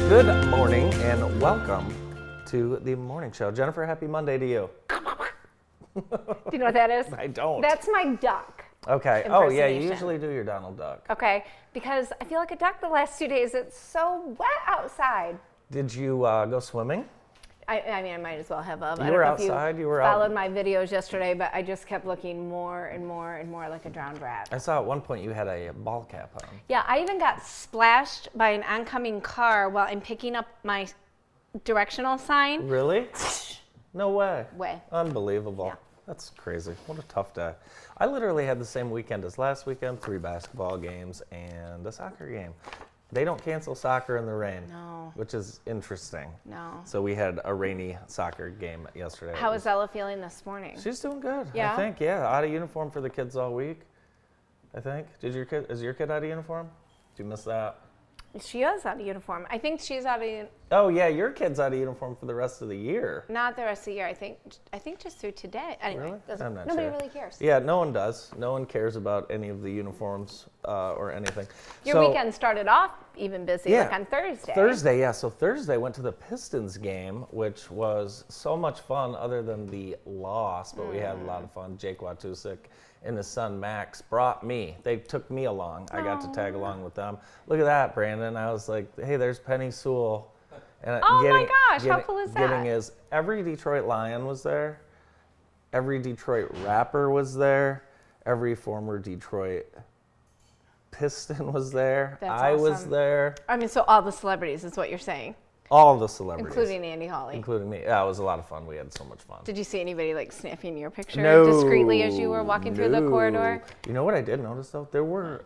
Good morning and welcome to the morning show. Jennifer, happy Monday to you. Do you know what that is? I don't. That's my duck. Okay. Oh, yeah, you impersonation. usually do your Donald Duck. Okay, because I feel like a duck the last 2 days. It's so wet outside. Did you go swimming? I mean, I might as well have. I You don't were know if outside? You were followed out? my videos yesterday, but I just kept looking more and more and more like a drowned rat. I saw at one point you had a ball cap on. Yeah, I even got splashed by an oncoming car while I'm picking up my directional sign. Really? No way. Way. Unbelievable. Yeah. That's crazy. What a tough day. I literally had the same weekend as last weekend, 3 basketball games and a soccer game. They don't cancel soccer in the rain, No. which is interesting. No. So we had a rainy soccer game yesterday. How is Ella feeling this morning? She's doing good. Yeah? I think, yeah. Out of uniform for the kids all week, I think. Is your kid out of uniform? Did you miss that? She is out of uniform. I think she's out of Oh yeah, your kid's out of uniform for the rest of the year. not the rest of the year. I think just through today. Anyway, Really? I'm not nobody sure. really cares. Yeah, no one does. No one cares about any of the uniforms or anything. Your So- weekend started off even busy, like on Thursday. Thursday, yeah. So Thursday went to the Pistons game, which was so much fun other than the loss, but we had a lot of fun. Jake Watusik and his son Max brought me. They took me along. I got to tag along with them. Look at that, Brandon. I was like, hey, there's Penny Sewell. And Oh my gosh, how cool is that? Every Detroit Lion was there. Every Detroit rapper was there. Every former Detroit Piston was there. That's I was awesome. there. I mean, so all the celebrities is what you're saying, All the celebrities. including Andy Hawley. Including me. Yeah, it was a lot of fun. We had so much fun. Did you see anybody like snapping your picture No, discreetly as you were walking through the no. corridor? You know what I did notice though?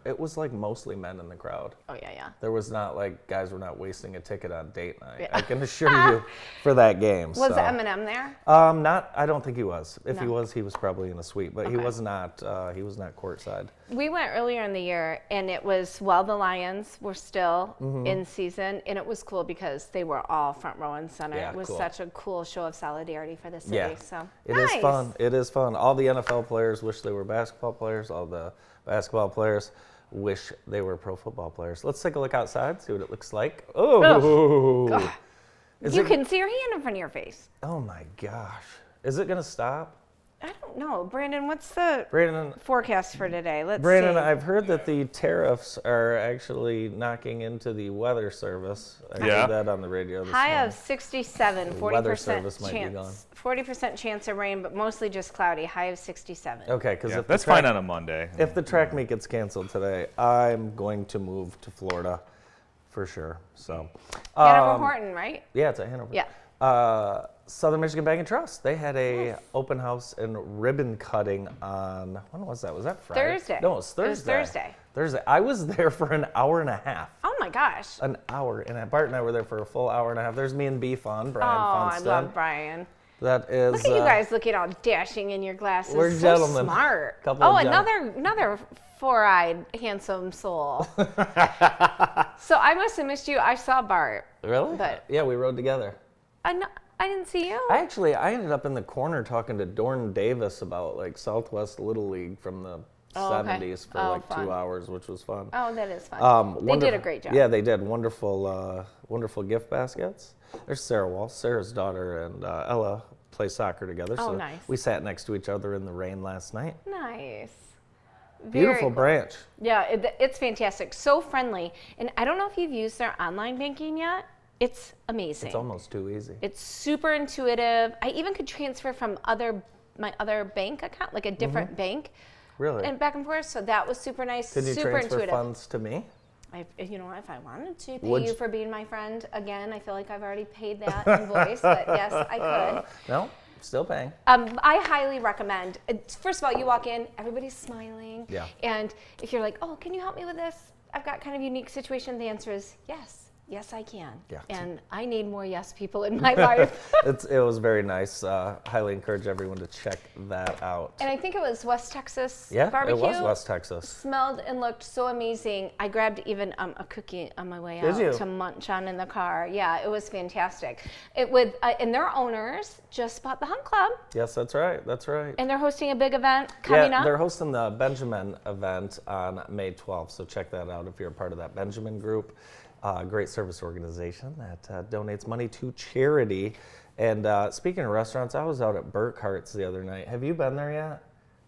It was like mostly men in the crowd. Oh yeah. There was not like guys were not wasting a ticket on date night. Yeah. I can assure you for that game. Was so. Eminem there? I don't think he was. If he No. was, he was probably in a suite, but he Okay. was not courtside. We went earlier in the year, and it was while the Lions were still Mm-hmm. in season, and it was cool because they were all front row and center. Yeah, It was cool. such a cool show of solidarity for the city. Yeah. So It is nice. fun. It is fun. All the NFL players wish they were basketball players. All the basketball players wish they were pro football players. Let's take a look outside, see what it looks like. Oh, God. Is You it- can see your hand in front of your face. Oh my gosh. Is it gonna stop? I don't know. Brandon, what's the Brandon, forecast for today? Let's Brandon, see. I've heard that the tariffs are actually knocking into the weather service. I Yeah. heard that on the radio this High morning. of 67, The weather 40% service might be gone. chance. 40% chance of rain, but mostly just cloudy. High of 67. Okay, because Yeah, if that's the track, fine on a Monday. if the track meet gets canceled today, I'm going to move to Florida for sure. So, Hanover Horton, right? yeah, it's at Hanover. Yeah. Southern Michigan Bank and Trust. They had a open house and ribbon cutting on, when was that? Was that Friday? Thursday. No, it was Thursday. It was Thursday. Thursday. I was there for an hour and a half. Oh my gosh. An hour. And Bart and I were there for a full hour and a half. There's me and B Fun, Brian I Funston. love Brian. That is. Look at you guys looking all dashing in your glasses. we're so gentlemen. smart. Couple Oh, of gen- another four-eyed handsome soul. So I must have missed you. I saw Bart. Really? But- yeah, we rode together. I didn't see you. I ended up in the corner talking to Dorn Davis about like Southwest Little League from the Oh, okay. 70s for Oh, like fun. 2 hours, which was fun. Oh, that is fun. They did a Wonderful- great job. Yeah, they did. Wonderful, wonderful gift baskets. There's Sarah Wall. Sarah's daughter and Ella play soccer together. Oh, so nice. we sat next to each other in the rain last night. Nice. Beautiful Very- branch. Yeah, it's fantastic. So friendly. And I don't know if you've used their online banking yet. It's amazing. It's almost too easy. It's super intuitive. I even could transfer from my other bank account, like a different bank, Really? and back and forth. So that was super nice. Could you super transfer intuitive. funds to me? You know, if I wanted to pay Would you you- for being my friend again, I feel like I've already paid that invoice, but yes, I could. No? Still paying. I highly recommend. First of all, you walk in, everybody's smiling. Yeah. And if you're like, oh, can you help me with this? I've got kind of a unique situation. The answer is yes. Yes, I can. Yeah. And I need more yes people in my life. It was very nice. Highly encourage everyone to check that out. And I think it was West Texas Yeah, barbecue. it was West Texas. Smelled and looked so amazing. I grabbed even a cookie on my way Did out you? to munch on in the car. Yeah, it was fantastic. And their owners just bought the Hunt Club, Yes, that's right. That's right. and they're hosting a big event coming up. They're hosting the Benjamin event on May 12th, so check that out if you're a part of that Benjamin group. a great service organization that donates money to charity. And speaking of restaurants, I was out at Burkhart's the other night. Have you been there yet?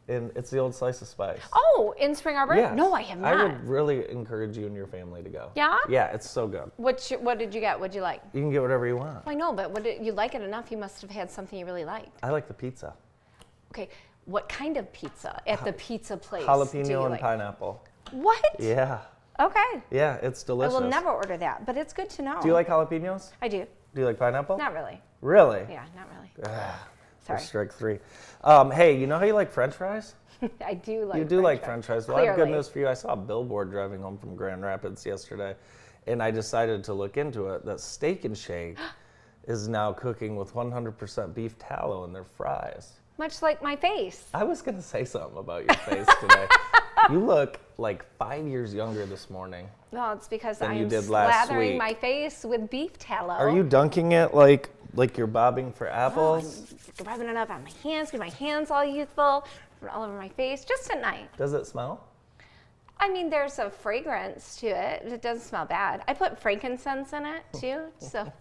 It's the old Slice of Spice. Oh, in Spring Arbor? Yes. No, I have not. I would really encourage you and your family to go. Yeah? Yeah, it's so good. What did you get? What'd you like? You can get whatever you want. Well, I know, but you like it enough, you must have had something you really liked. I like the pizza. Okay, what kind of pizza at the pizza place? Jalapeno and pineapple. What? Yeah. Okay. Yeah, it's delicious. I will never order that, but it's good to know. Do you like jalapenos? I do. Do you like pineapple? Not really. Really? Yeah, not really. Sorry. Sorry. Strike 3. Hey, you know how you like French fries? I do like You do like French fries. Well, I have good Clearly. news for you. I saw a billboard driving home from Grand Rapids yesterday, and I decided to look into it. That Steak and Shake is now cooking with 100% beef tallow in their fries. Much like my face. I was going to say something about your face today. You look like 5 years younger this morning. No, it's because Than I you am did last slathering week. my face with beef tallow. Are you dunking it like you're bobbing for Oh, apples? I'm rubbing it up on my hands, get my hands all youthful, all over my face, just at night. Does it smell? I mean, there's a fragrance to it. It doesn't smell bad. I put frankincense in it too, so.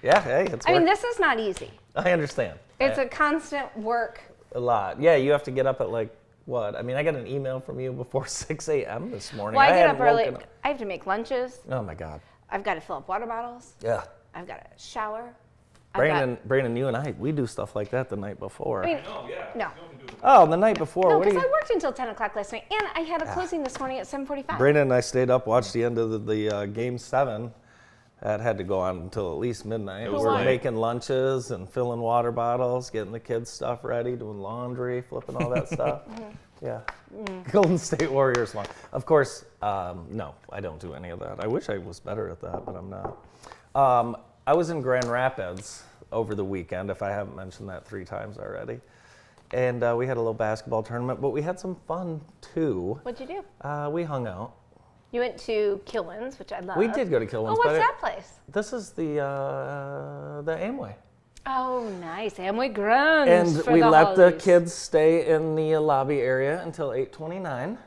Yeah, hey, it's I mean, work. this is not easy. I understand. It's a constant work. A lot. Yeah, you have to get up at like, what? I mean, I got an email from you before 6 a.m. this morning. Well, I get hadn't up early. woken up. I have to make lunches. Oh my God. I've got to fill up water bottles. Yeah. I've got to shower. Brandon, you and I, we do stuff like that the night before. I mean, No. Oh, the night before. no, What do because you? I worked until 10 o'clock last night, and I had a closing this morning at 7:45. Brandon and I stayed up, watched the end of the Game 7. That had to go on until at least midnight. was We were late. making lunches and filling water bottles, getting the kids' stuff ready, doing laundry, flipping all that stuff. Yeah. Golden State Warriors won. Of course, no, I don't do any of that. I wish I was better at that, but I'm not. I was in Grand Rapids over the weekend, if I haven't mentioned that 3 times already. And we had a little basketball tournament, but we had some fun too. What'd you do? We hung out. You went to Kilwins, which I love. We did go to Kilwins. Oh, but what's that place? This is the Amway. Oh, nice. Amway Grunge. And for we the let the Hollies. kids stay in the lobby area until 8:29.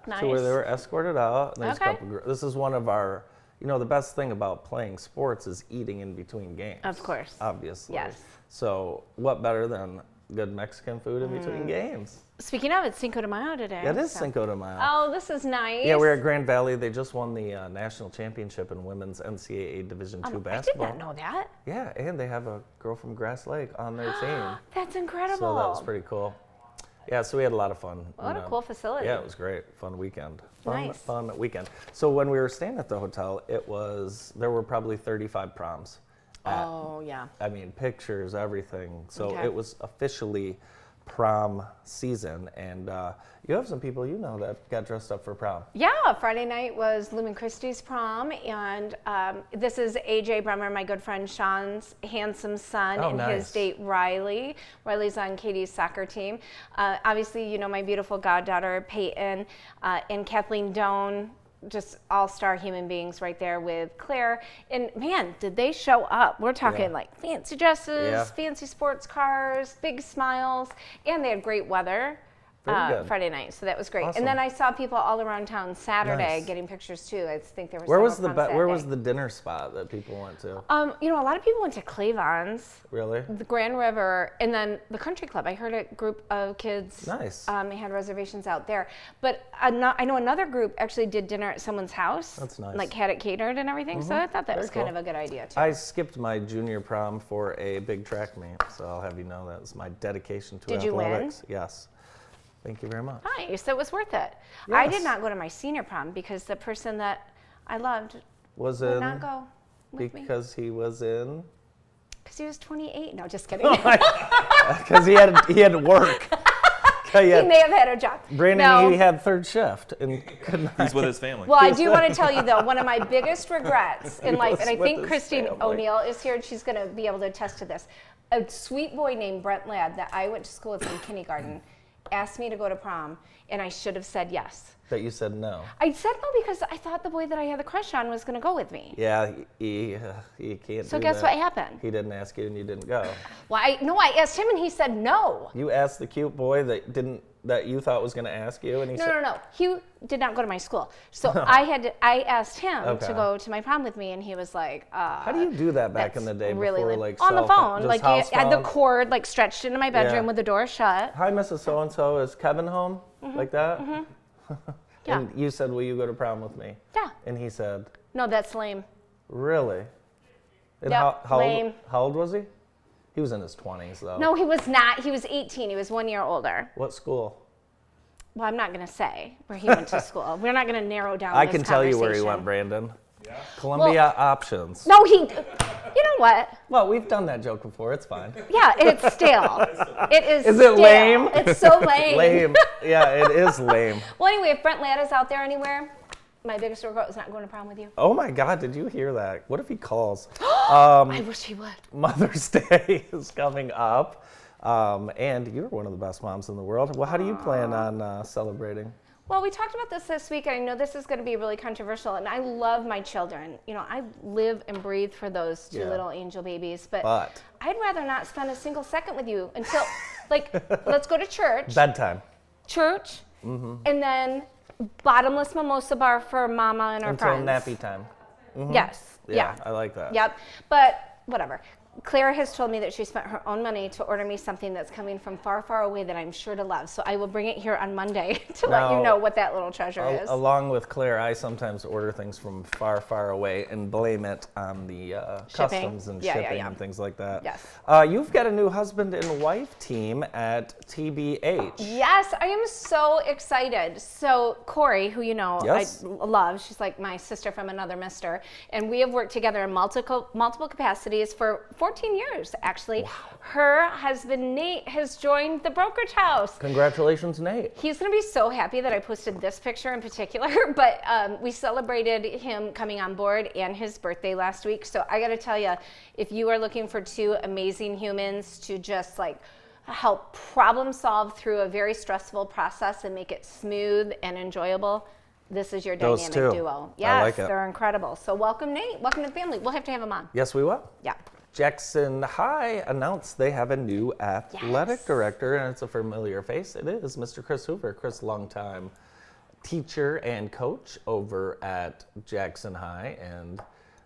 Nice. So where they were escorted out. And there's Okay. a couple. This is one of our. The best thing about playing sports is eating in between games. Of course. Obviously. Yes. So what better than good Mexican food in between games? Speaking of, it's Cinco de Mayo today. It is so- Cinco de Mayo. Oh, this is nice. Yeah, we're at Grand Valley. They just won the national championship in women's NCAA Division II I did basketball. not know that. Yeah, and they have a girl from Grass Lake on their team. That's incredible. So that was pretty cool. Yeah, so we had a lot of fun. What a cool facility. Yeah, it was great. Fun weekend. Nice. Fun weekend. So when we were staying at the hotel, there were probably 35 proms. Oh, yeah. I mean, pictures, everything. So Okay. it was officially prom season. And you have some people that got dressed up for prom. Yeah, Friday night was Lumen Christie's prom, and this is AJ Bremer, my good friend Sean's handsome son, Oh, and nice. his date Riley. Riley's on Katie's soccer team. Obviously, my beautiful goddaughter Peyton and Kathleen Doan, just all-star human beings right there with Claire. And man, did they show up. We're talking Yeah. like fancy dresses, Yeah. fancy sports cars, big smiles, and they had great weather. Very good. Friday night, so that was great. Awesome. And then I saw people all around town Saturday Nice. getting pictures too. I think there were Where was several the from where was Saturday. the dinner spot that people went to? A lot of people went to Clavon's, Really? the Grand River, and then the Country Club. I heard a group of kids Nice. had reservations out there. But I know another group actually did dinner at someone's house. That's nice. Like had it catered and everything. So I thought that Very was kind cool. of a good idea too. I skipped my junior prom for a big track meet, so I'll have you know that's my dedication to Did you win? athletics. Yes. Thank you very much. Nice, that was worth it. I Yes. did not go to my senior prom because the person that I loved Was would in not go with me. because he was in Because he was 28. No, just kidding. because he had to work. He may have had a job. Brandon, No. he had third shift and could not. He's with his family. Well, I do want to tell you though, one of my biggest regrets in life, and I was with think his Christine family. O'Neill is here, and she's going to be able to attest to this. A sweet boy named Brent Ladd that I went to school with in kindergarten asked me to go to prom, and I should have said yes. that you said no? I said no because I thought the boy that I had the crush on was going to go with me. Yeah, he can't So do guess that. what happened? He didn't ask you and you didn't go. Well, I asked him and he said no. You asked the cute boy that you thought was going to ask you, and he said, No. He did not go to my school. So I asked him Okay. to go to my prom with me, and he was like, how do you do that back in the day really before lame. like on the cell phone? just Like house you had the phone? cord like stretched into my bedroom Yeah. with the door shut. Hi, Mrs. So-and-so, is Kevin home? Like that? Yeah. And you said, will you go to prom with me? Yeah. And he said, No, that's lame. really? And Yeah, how lame. how old was he? He was in his 20s, though. No, he was not. He was 18. He was 1 year older. What school? Well, I'm not going to say where he went to school. We're not going to narrow down I this can tell you where he conversation. went, Brandon. Yeah. Columbia Options. No, you know what? Well, we've done that joke before. It's fine. Yeah, it's stale. It is Is it stale. lame? It's so lame. Lame. Yeah, it is lame. Well, anyway, if Brent Ladd is out there anywhere, my biggest regret was not going to prom with you. Oh my God, did you hear that? What if he calls? I wish he would. Mother's Day is coming up. And you're one of the best moms in the world. Well, how do you plan on celebrating? Well, we talked about this week, and I know this is going to be really controversial, and I love my children. You know, I live and breathe for those two Yeah. little angel babies, but But I'd rather not spend a single second with you until, like, let's go to church, bedtime. and then bottomless mimosa bar for mama and our Until friends. nappy time. Yes. Yeah, I like that. Yep. But whatever. Claire has told me that she spent her own money to order me something that's coming from far, far away that I'm sure to love. So I will bring it here on Monday to let you Now, know what that little treasure is. Along with Claire, I sometimes order things from far, far away and blame it on the Shipping. customs and Yeah, yeah, shipping yeah. and things like that. Yes. You've got a new husband and wife team at TBH. Yes, I am so excited. So Corey, who you know Yes. I love, she's like my sister from another mister, and we have worked together in multiple capacities for 14 years, actually. Wow. Her husband Nate has joined the brokerage house. Congratulations, Nate. He's going to be so happy that I posted this picture in particular, but we celebrated him coming on board and his birthday last week. So I got to tell you, if you are looking for two amazing humans to just like help problem solve through a very stressful process and make it smooth and enjoyable, this is your Those dynamic two. duo. I Yes, like it. they're incredible. So welcome, Nate. Welcome to the family. We'll have to have him on. Yes, we will. Yeah. Jackson High announced they have a new athletic Yes. director, and it's a familiar face. It is Mr. Chris Hoover. Chris, longtime teacher and coach over at Jackson High, and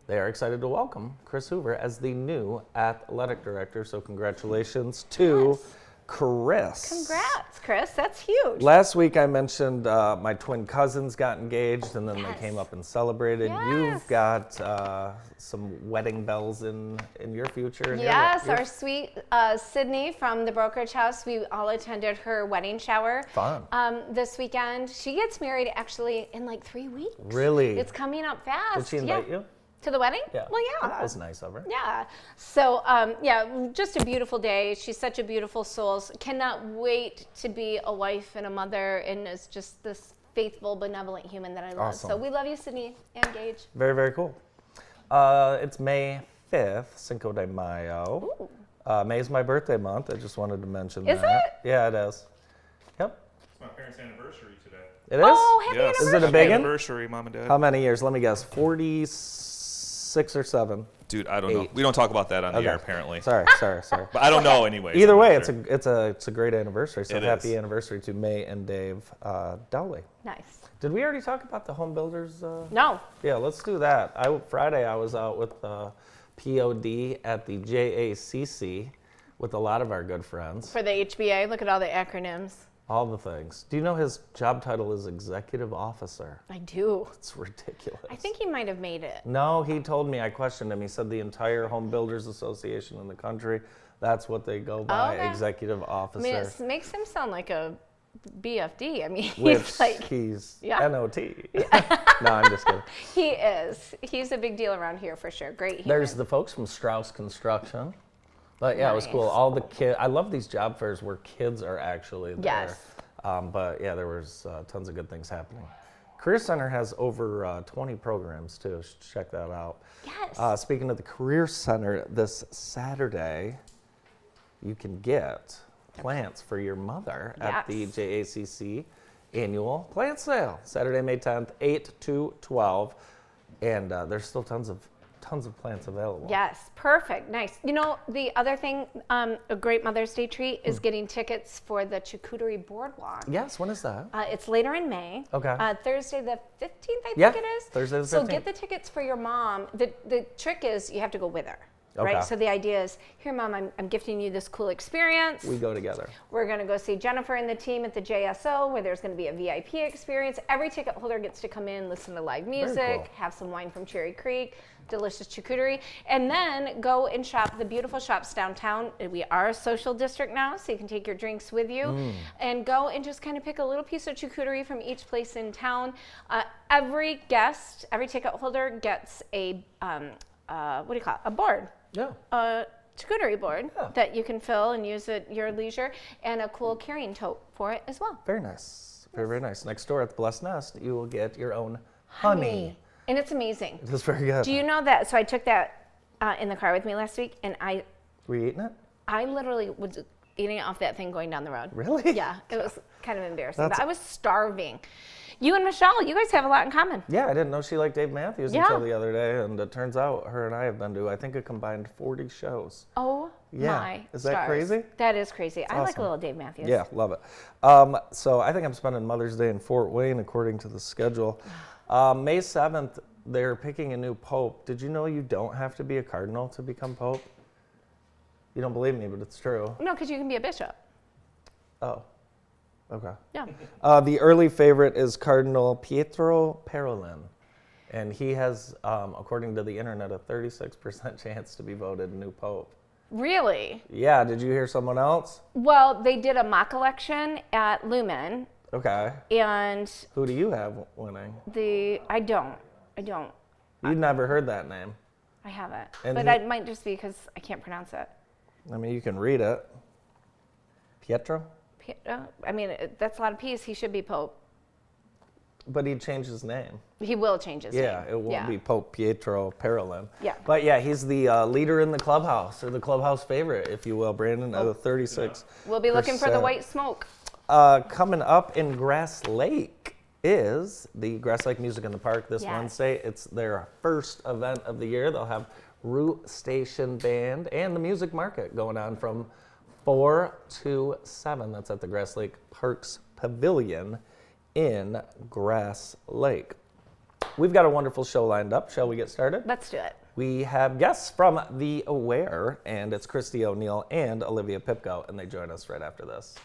they are excited to welcome Chris Hoover as the new athletic director. So congratulations to Chris. Congrats, Chris. That's huge. Last week I mentioned my twin cousins got engaged, and then Yes. they came up and celebrated. Yes. You've got some wedding bells in your future. and Yes, your our sweet Sydney from the brokerage house. We all attended her wedding shower. Fun. This weekend. She gets married actually in like 3 weeks. Really? It's coming up fast. Did she invite yeah. you? To the wedding? Yeah. Well, yeah. That was nice of her. Yeah. So, yeah, just a beautiful day. She's such a beautiful soul. Cannot wait to be a wife and a mother, and is just this faithful, benevolent human that I love. Awesome. So we love you, Sydney and Gage. Very, very cool. It's May 5th, Cinco de Mayo. May is my birthday month. I just wanted to mention Is that. Yeah, it is. Yep. It's my parents' anniversary today. It is? Oh, happy Yes. anniversary. Is it a big one? Anniversary, Mom and Dad. How many years? Let me guess. 46 or 7? Dude, I don't know. 8. We don't talk about that on the Okay. air, apparently. Sorry. But I don't know anyway. Either way, it's a great anniversary. So It happy is. anniversary to May and Dave Dowley. Nice. Did we already talk about the home builders? No. Yeah, let's do that. Friday I was out with POD at the JACC with a lot of our good friends. For the HBA, look at all the acronyms. All the things. Do you know his job title is executive officer? I do. It's ridiculous. I think he might have made it. No, he told me. I questioned him. He said the entire Home Builders Association in the country, that's what they go by, Okay. executive I officer. mean, it makes him sound like a BFD. I mean, Which he's like, he's Yeah. NOT. No, I'm just kidding. he is. He's a big deal around here for sure. Great human. There's the folks from Strauss Construction. But yeah, it was cool. Nice. All the kids. I love these job fairs where kids are actually there. Yes. But yeah, there was tons of good things happening. Career Center has over 20 programs too. You should check that out. Yes. Speaking of the Career Center, this Saturday, you can get plants for your mother at the Yes. JACC annual plant sale, Saturday, May 10th, 8 to 12. And there's still tons of plants available. Yes, perfect, nice. You know, the other thing, a great Mother's Day treat is getting tickets for the Charcuterie Boardwalk. Yes, when is that? It's later in May. Okay. Thursday the 15th, I Yeah, think it is. Thursday the So 15th. get the tickets for your mom. The trick is you have to go with her, right? Okay. So the idea is, here, Mom, I'm gifting you this cool experience. We go together. We're going to go see Jennifer and the team at the JSO, where there's going to be a VIP experience. Every ticket holder gets to come in, listen to live music, cool. have some wine from Cherry Creek, delicious charcuterie, and then go and shop the beautiful shops downtown. We are a social district now, so you can take your drinks with you and go and just kind of pick a little piece of charcuterie from each place in town. Every guest, every ticket holder gets a, what do you call it, a board. Yeah. A charcuterie board Yeah. that you can fill and use at your leisure, and a cool carrying tote for it as well. Very nice. Very, very nice. Next door at the Blessed Nest, you will get your own honey. And it's amazing. It is very good. Do you know that? So I took that in the car with me last week, and Were you eating it? I literally was eating it off that thing going down the road. Really? Yeah, it was kind of embarrassing. That's- But I was starving. You and Michelle, you guys have a lot in common. Yeah, I didn't know she liked Dave Matthews Yeah. until the other day, and it turns out her and I have been to, I think, a combined 40 shows. Oh Yeah. my Is that stars. Crazy? That is crazy. I like a awesome. little Dave Matthews. Yeah, love it. So I think I'm spending Mother's Day in Fort Wayne according to the schedule. May 7th, they're picking a new pope. Did you know you don't have to be a cardinal to become pope? You don't believe me, but it's true. No, because you can be a bishop. Oh, okay. Yeah. The early favorite is Cardinal Pietro Parolin, and he has, according to the internet, a 36% chance to be voted new pope. Really? Yeah, did you hear someone else? Well, they did a mock election at Lumen, Okay. and Who do you have winning? I don't. You never heard that name. I haven't. And But he- it might just be because I can't pronounce it. I mean, you can read it. Pietro? I mean, that's a lot of P's. He should be Pope. But he changed his name. He will change his name. Yeah, it won't be Pope Pietro Parolin. Yeah. But yeah, he's the leader in the clubhouse, or the clubhouse favorite, if you will, Brandon, at a 36. We'll be looking for the white smoke. Coming up in Grass Lake is the Grass Lake Music in the Park this Yes. Wednesday. It's their first event of the year. They'll have Root Station Band and the Music Market going on from 4 to 7. That's at the Grass Lake Parks Pavilion in Grass Lake. We've got a wonderful show lined up. Shall we get started? Let's do it. We have guests from The Aware, and it's Christy O'Neill and Olivia Pipko, and they join us right after this.